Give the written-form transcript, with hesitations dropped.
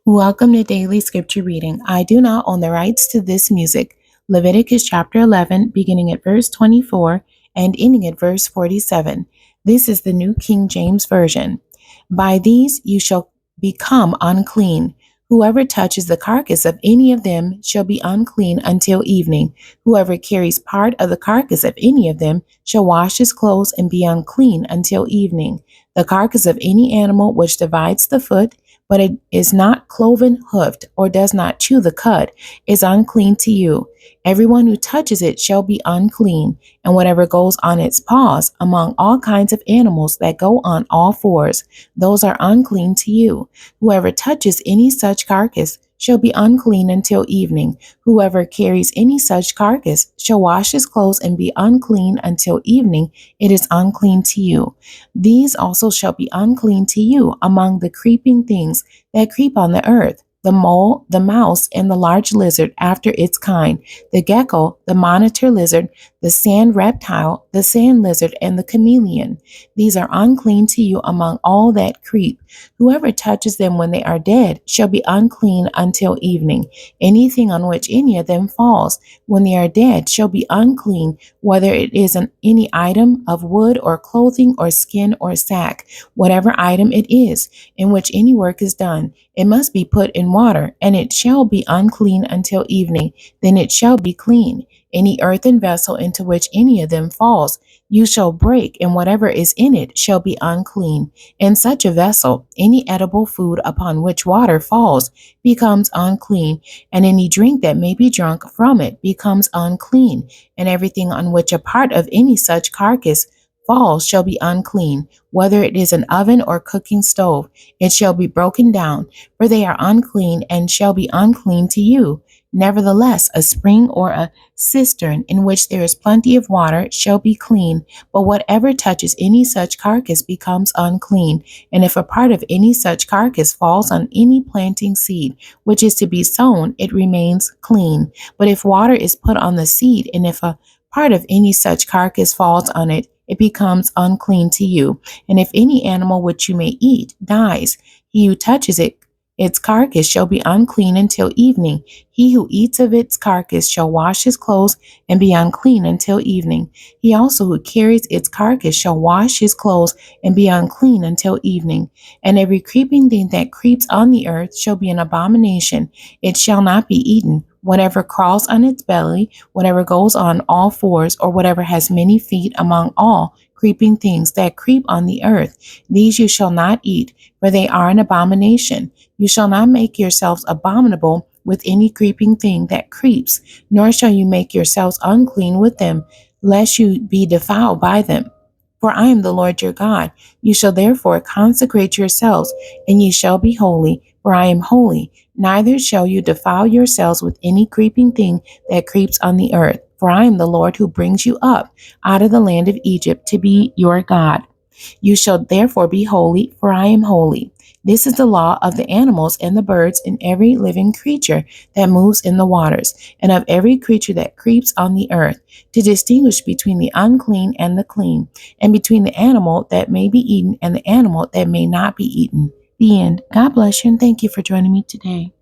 Welcome to Daily Scripture Reading. I do not own the rights to this music. Leviticus chapter 11, beginning at verse 24 and ending at verse 47. This is the New King James Version. By these you shall become unclean. Whoever touches the carcass of any of them shall be unclean until evening. Whoever carries part of the carcass of any of them shall wash his clothes and be unclean until evening. The carcass of any animal which divides the foot, but it is not cloven hoofed or does not chew the cud, is unclean to you. Everyone who touches it shall be unclean, and whatever goes on its paws among all kinds of animals that go on all fours, those are unclean to you. Whoever touches any such carcass shall be unclean until evening. Whoever carries any such carcass shall wash his clothes and be unclean until evening. It is unclean to you. These also shall be unclean to you among the creeping things that creep on the earth: the mole, the mouse, and the large lizard after its kind, the gecko, the monitor lizard, the sand reptile, the sand lizard, and the chameleon. These are unclean to you among all that creep. Whoever touches them when they are dead shall be unclean until evening. Anything on which any of them falls when they are dead shall be unclean, whether it is any item of wood or clothing or skin or sack, whatever item it is, in which any work is done. It must be put in water, and it shall be unclean until evening. Then it shall be clean. Any earthen vessel into which any of them falls, you shall break, and whatever is in it shall be unclean. In such a vessel, any edible food upon which water falls becomes unclean, and any drink that may be drunk from it becomes unclean, and everything on which a part of any such carcass falls shall be unclean, whether it is an oven or cooking stove. It shall be broken down, for they are unclean and shall be unclean to you. Nevertheless, a spring or a cistern in which there is plenty of water shall be clean, but whatever touches any such carcass becomes unclean. And if a part of any such carcass falls on any planting seed which is to be sown, it remains clean. But if water is put on the seed, and if a part of any such carcass falls on it, it becomes unclean to you. And if any animal which you may eat dies, he who touches it, its carcass shall be unclean until evening. He who eats of its carcass shall wash his clothes and be unclean until evening. He also who carries its carcass shall wash his clothes and be unclean until evening. And every creeping thing that creeps on the earth shall be an abomination. It shall not be eaten. Whatever crawls on its belly, whatever goes on all fours, or whatever has many feet among all creeping things that creep on the earth, these you shall not eat, for they are an abomination. You shall not make yourselves abominable with any creeping thing that creeps, nor shall you make yourselves unclean with them, lest you be defiled by them. For I am the Lord your God. You shall therefore consecrate yourselves, and ye shall be holy, for I am holy. Neither shall you defile yourselves with any creeping thing that creeps on the earth, for I am the Lord who brings you up out of the land of Egypt to be your God. You shall therefore be holy, for I am holy. This is the law of the animals and the birds and every living creature that moves in the waters, and of every creature that creeps on the earth, to distinguish between the unclean and the clean, and between the animal that may be eaten and the animal that may not be eaten. The end. God bless you, and thank you for joining me today.